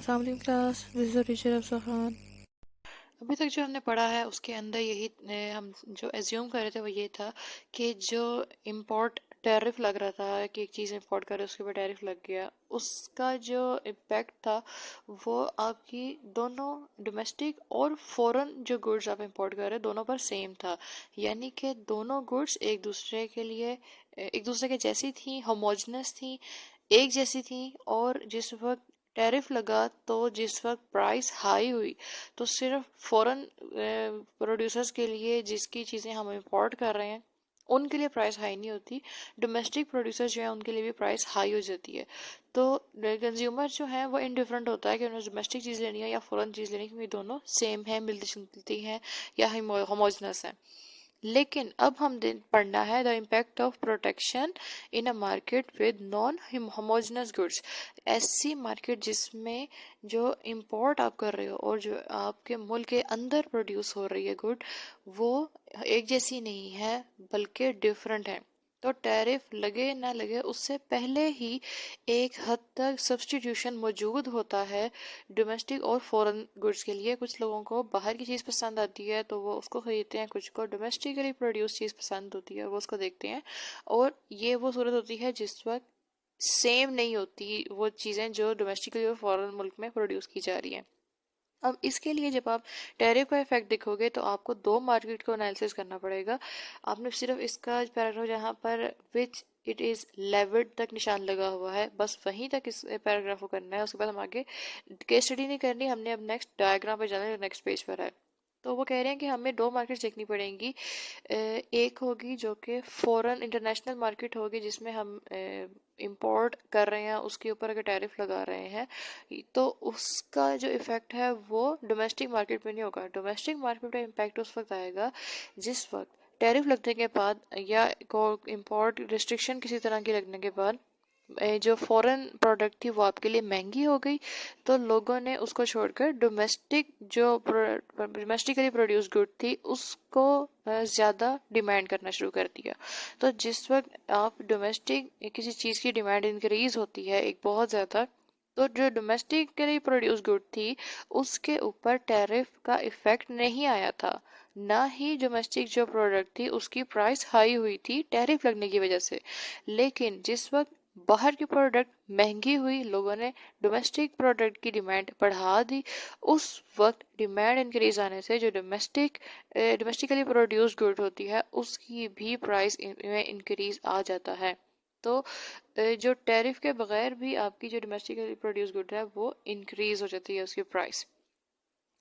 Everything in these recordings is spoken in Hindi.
अस्सलाम वालेकुम class, this is teacher अफसा Khan. अभी तक जो हमने पढ़ा है उसके अंदर यही हम जो एज्यूम कर रहे थे वो ये था कि जो इम्पोर्ट टैरिफ लग रहा था कि एक चीज़ इंपोर्ट कर रहे उसके ऊपर टैरिफ लग गया, उसका जो इम्पैक्ट था वो आपकी दोनों डोमेस्टिक और फॉरेन जो गुड्स आप इंपोर्ट कर रहे हैं दोनों पर सेम था। यानी कि दोनों गुड्स एक दूसरे के जैसी थी, होमोजेनस थी, एक जैसी थी। और जिस वक्त टैरिफ लगा तो जिस वक्त प्राइस हाई हुई तो सिर्फ फॉरेन प्रोड्यूसर्स के लिए जिसकी चीज़ें हम इंपोर्ट कर रहे हैं उनके लिए प्राइस हाई नहीं होती, डोमेस्टिक प्रोड्यूसर जो है उनके लिए भी प्राइस हाई हो जाती है। तो कंज्यूमर जो है वो इनडिफरेंट होता है कि उन्हें डोमेस्टिक चीज़ लेनी है या फॉरेन चीज़ लेनी है, क्योंकि दोनों सेम है, मिलती जुलती हैं या होमोजनस है। लेकिन अब हम पढ़ना है the impact of protection in a market with non homogeneous goods. ऐसी मार्केट जिसमें जो इंपोर्ट आप कर रहे हो और जो आपके मुल्क के अंदर प्रोड्यूस हो रही है गुड, वो एक जैसी नहीं है बल्कि डिफरेंट है। तो टैरिफ लगे ना लगे उससे पहले ही एक हद तक सब्स्टिट्यूशन मौजूद होता है डोमेस्टिक और फॉरेन गुड्स के लिए। कुछ लोगों को बाहर की चीज़ पसंद आती है तो वो उसको खरीदते हैं, कुछ को डोमेस्टिकली प्रोड्यूस चीज़ पसंद होती है वो उसको देखते हैं। और ये वो सूरत होती है जिस वक्त सेम नहीं होती वो चीज़ें जो डोमेस्टिकली और फॉरेन मुल्क में प्रोड्यूस की जा रही हैं। अब इसके लिए जब आप टैरिफ का इफेक्ट देखोगे तो आपको दो मार्केट को एनालिसिस करना पड़ेगा। आपने सिर्फ इसका पैराग्राफ जहाँ पर विच इट इज़ लेवर्ड तक निशान लगा हुआ है बस वहीं तक इस पैराग्राफ को करना है। उसके बाद हम आगे केस स्टडी नहीं करनी, हमने अब नेक्स्ट डायग्राम पे जाना है जो नेक्स्ट पेज पर है। तो वो कह रहे हैं कि हमें दो मार्केट्स देखनी पड़ेंगी। एक होगी जो कि फॉरेन इंटरनेशनल मार्केट होगी जिसमें हम इंपोर्ट कर रहे हैं, उसके ऊपर अगर टैरिफ लगा रहे हैं तो उसका जो इफेक्ट है वो डोमेस्टिक मार्केट में नहीं होगा। डोमेस्टिक मार्केट का इम्पैक्ट उस वक्त आएगा जिस वक्त टैरिफ लगने के बाद या इंपोर्ट रिस्ट्रिक्शन किसी तरह की लगने के बाद जो फॉरेन प्रोडक्ट थी वो आपके लिए महंगी हो गई, तो लोगों ने उसको छोड़कर डोमेस्टिकली प्रोड्यूस गुड थी उसको ज़्यादा डिमांड करना शुरू कर दिया। तो जिस वक्त आप डोमेस्टिक किसी चीज़ की डिमांड इंक्रीज होती है एक बहुत ज़्यादा, तो जो डोमेस्टिकली प्रोड्यूस गुड थी उसके ऊपर टैरिफ का इफेक्ट नहीं आया था। ना ही डोमेस्टिक जो प्रोडक्ट थी उसकी प्राइस हाई हुई थी टैरिफ लगने की वजह से। लेकिन जिस वक्त बाहर की प्रोडक्ट महंगी हुई, लोगों ने डोमेस्टिक प्रोडक्ट की डिमांड बढ़ा दी, उस वक्त डिमांड इंक्रीज आने से जो डोमेस्टिकली प्रोड्यूस्ड गुड होती है उसकी भी प्राइस में इंक्रीज आ जाता है। तो जो टैरिफ के बगैर भी आपकी जो डोमेस्टिकली प्रोड्यूस गुड है वो इंक्रीज हो जाती है उसकी प्राइस।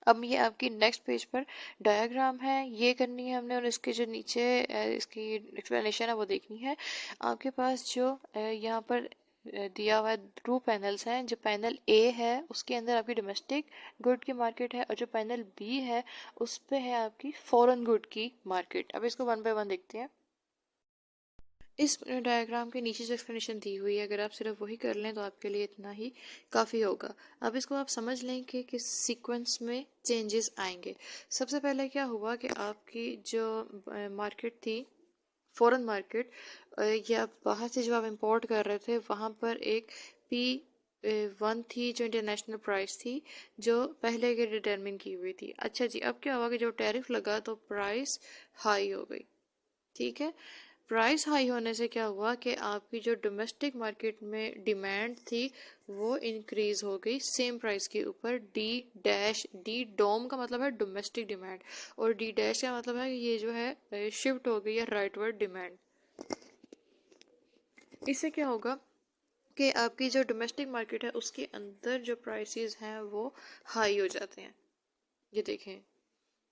अब ये आपकी नेक्स्ट पेज पर डायग्राम है, ये करनी है हमने और इसके जो नीचे इसकी एक्सप्लेनेशन है वो देखनी है। आपके पास जो यहाँ पर दिया हुआ है टू पैनल्स हैं। जो पैनल ए है उसके अंदर आपकी डोमेस्टिक गुड की मार्केट है और जो पैनल बी है उस पे है आपकी फॉरेन गुड की मार्केट। अब इसको वन बाय वन देखते हैं। इस डायग्राम के नीचे जो एक्सप्लेनेशन दी हुई है अगर आप सिर्फ वही कर लें तो आपके लिए इतना ही काफ़ी होगा। अब इसको आप समझ लें कि किस सीक्वेंस में चेंजेस आएंगे। सबसे पहले क्या हुआ कि आपकी जो मार्केट थी फॉरेन मार्केट, या बाहर से जो आप इंपोर्ट कर रहे थे वहाँ पर एक पी वन थी जो इंटरनेशनल प्राइस थी जो पहले के डिटरमिन की हुई थी। अच्छा जी, अब क्या हुआ कि जो टैरिफ लगा तो प्राइस हाई हो गई। ठीक है, प्राइस हाई होने से क्या हुआ कि आपकी जो डोमेस्टिक मार्केट में डिमांड थी वो इंक्रीज हो गई सेम प्राइस के ऊपर। डी डैश डी डोम का मतलब है डोमेस्टिक डिमांड और डी डैश का मतलब है ये जो है शिफ्ट हो गई है राइटवर्ड डिमांड। इससे क्या होगा कि आपकी जो डोमेस्टिक मार्केट है उसके अंदर जो प्राइसेस हैं वो हाई हो जाते हैं। ये देखें,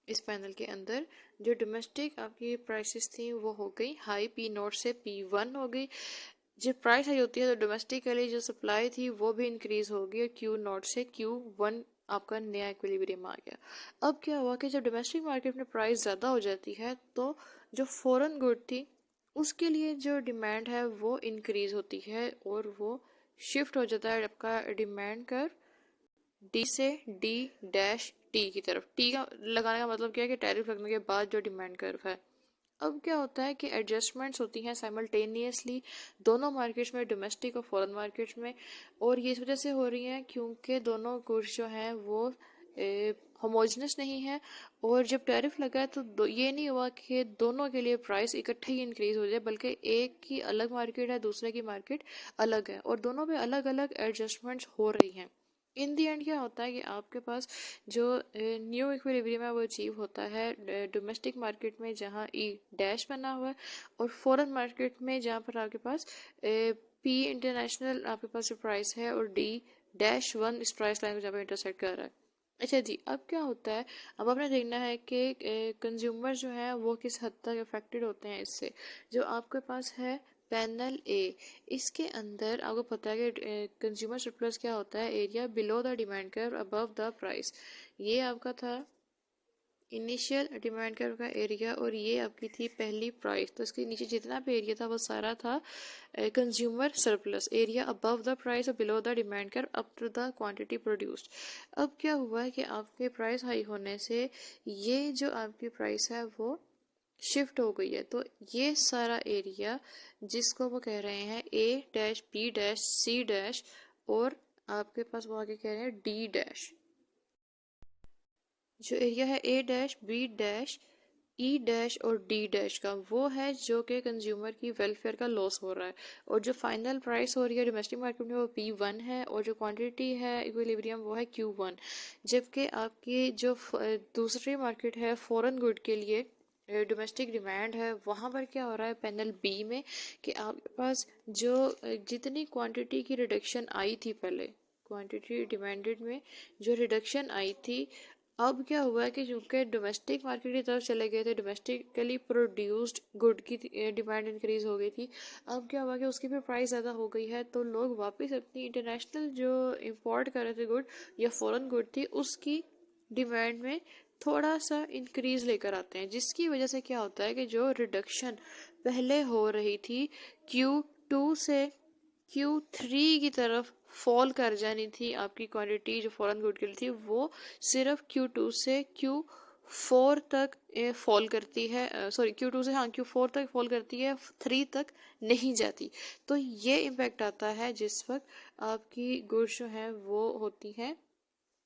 इस पैनल के अंदर जो डोमेस्टिक आपकी प्राइसेस थी वो हो गई हाई, पी नोट से पी वन हो गई। जब प्राइस हाई होती है तो डोमेस्टिकली जो सप्लाई थी वो भी इंक्रीज होगी और क्यू नॉट से क्यू वन आपका नया इक्विलिब्रियम आ गया। अब क्या हुआ कि जब डोमेस्टिक मार्केट में प्राइस ज़्यादा हो जाती है तो जो फॉरेन गुड थी उसके लिए जो डिमांड है वो इंक्रीज होती है और वो शिफ्ट हो जाता है आपका डिमांड कर्व डी से डी डैश टी की तरफ। टी का लगाने का मतलब क्या है कि टैरिफ लगने के बाद जो डिमांड कर्व है। अब क्या होता है कि एडजस्टमेंट्स होती हैं साइमल्टेनियसली दोनों मार्केट्स में, डोमेस्टिक और फॉरेन मार्केट्स में, और ये इस वजह से हो रही हैं क्योंकि दोनों गुड्स जो हैं वो होमोजेनस नहीं है। और जब टैरिफ लगा है तो ये नहीं हुआ कि दोनों के लिए प्राइस इकट्ठे ही इंक्रीज हो जाए, बल्कि एक की अलग मार्केट है, दूसरे की मार्केट अलग है, और दोनों पे अलग अलग एडजस्टमेंट्स हो रही हैं। इन दी एंड क्या होता है कि आपके पास जो न्यू इक्विलिब्रियम है वो अचीव होता है डोमेस्टिक मार्केट में जहाँ ई डैश बना हुआ है, और फॉरेन मार्केट में जहाँ पर आपके पास पी इंटरनेशनल आपके पास जो प्राइस है और डी डैश वन इस प्राइस लाइन को जहाँ पर इंटरसेक्ट कर रहा है। अच्छा जी, अब क्या होता है, अब आपने देखना है कि कंज्यूमर जो है वो किस हद तक अफेक्टेड होते हैं इससे। जो आपके पास है पैनल ए, इसके अंदर आपको पता है कि कंज्यूमर सरप्लस क्या होता है, area below the demand curve above the price. ये आपका था इनिशियल डिमांड कर्व का एरिया, और ये आपकी थी पहली प्राइस। तो इसके नीचे जितना भी एरिया था वो सारा था consumer surplus, area above the price और below the demand curve up to the quantity produced. अब क्या हुआ है कि आपके प्राइस हाई होने से ये जो आपकी प्राइस है वो शिफ्ट हो गई है। तो ये सारा एरिया जिसको वो कह रहे हैं A dash B dash C dash, और आपके पास वो आगे कह रहे हैं डी डैश, जो एरिया है A dash B dash E dash और डी डैश का, वो है जो कि कंज्यूमर की वेलफेयर का लॉस हो रहा है। और जो फाइनल प्राइस हो रही है डोमेस्टिक मार्केट में वो P1 है, और जो क्वांटिटी है इक्विलिब्रियम वो है Q1। जबकि आपकी जो दूसरी मार्केट है फॉरेन गुड के लिए डोमेस्टिक डिमांड है, वहाँ पर क्या हो रहा है पैनल बी में कि आपके पास जो जितनी क्वांटिटी की रिडक्शन आई थी पहले, क्वांटिटी डिमांडेड में जो रिडक्शन आई थी, अब क्या हुआ है कि चूंकि डोमेस्टिक मार्केट की तरफ चले गए थे, डोमेस्टिकली प्रोड्यूस्ड गुड की डिमांड इंक्रीज हो गई थी। अब क्या हुआ कि उसकी भी प्राइस ज़्यादा हो गई है, तो लोग वापस अपनी इंटरनेशनल जो इंपोर्ट कर रहे थे गुड या फॉरेन गुड थी उसकी डिमांड में थोड़ा सा इंक्रीज लेकर आते हैं, जिसकी वजह से क्या होता है कि जो रिडक्शन पहले हो रही थी Q2 से Q3 की तरफ फॉल कर जानी थी, आपकी क्वांटिटी जो फॉरेन गुड के लिए थी वो सिर्फ Q2 से Q4 तक फॉल करती है, सॉरी Q2 से हाँ Q4 तक फॉल करती है, 3 तक नहीं जाती। तो ये इम्पैक्ट आता है जिस वक्त आपकी गुड्स जो है वो होती हैं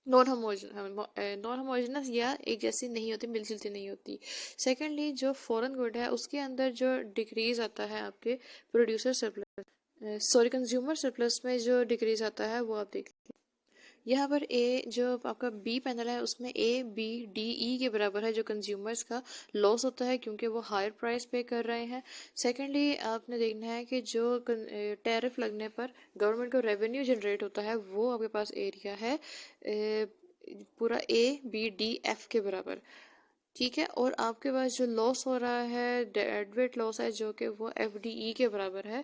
नॉन होमोजेनस या एक जैसी नहीं होती, मिलजुलती नहीं होती। सेकेंडली जो फॉरेन गुड है उसके अंदर जो डिक्रीज आता है आपके producer surplus, sorry consumer surplus में जो डिक्रीज आता है वो आप देख लीजिए। यहाँ पर ए जो आपका बी पैनल है उसमें ए बी डी ई के बराबर है, जो कंज्यूमर्स का लॉस होता है क्योंकि वो हायर प्राइस पे कर रहे हैं। सेकेंडली आपने देखना है कि जो टैरिफ लगने पर गवर्नमेंट को रेवेन्यू जनरेट होता है वो आपके पास एरिया है पूरा ए बी डी एफ के बराबर, ठीक है। और आपके पास जो लॉस हो रहा है डेडवेट लॉस है जो कि वो एफ डी ई के बराबर है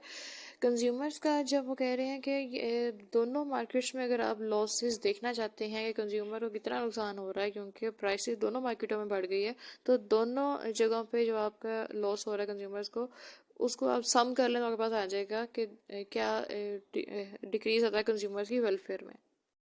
कंज्यूमर्स का। जब वो कह रहे हैं कि दोनों मार्केट्स में अगर आप लॉसेस देखना चाहते हैं कि कंज्यूमर को कितना नुकसान हो रहा है क्योंकि प्राइसेस दोनों मार्केटों में बढ़ गई है, तो दोनों जगहों पे जो आपका लॉस हो रहा है कंज्यूमर्स को, उसको आप सम कर लें तो आपके पास आ जाएगा कि क्या डिक्रीज आता है कंज्यूमर्स की वेलफेयर में।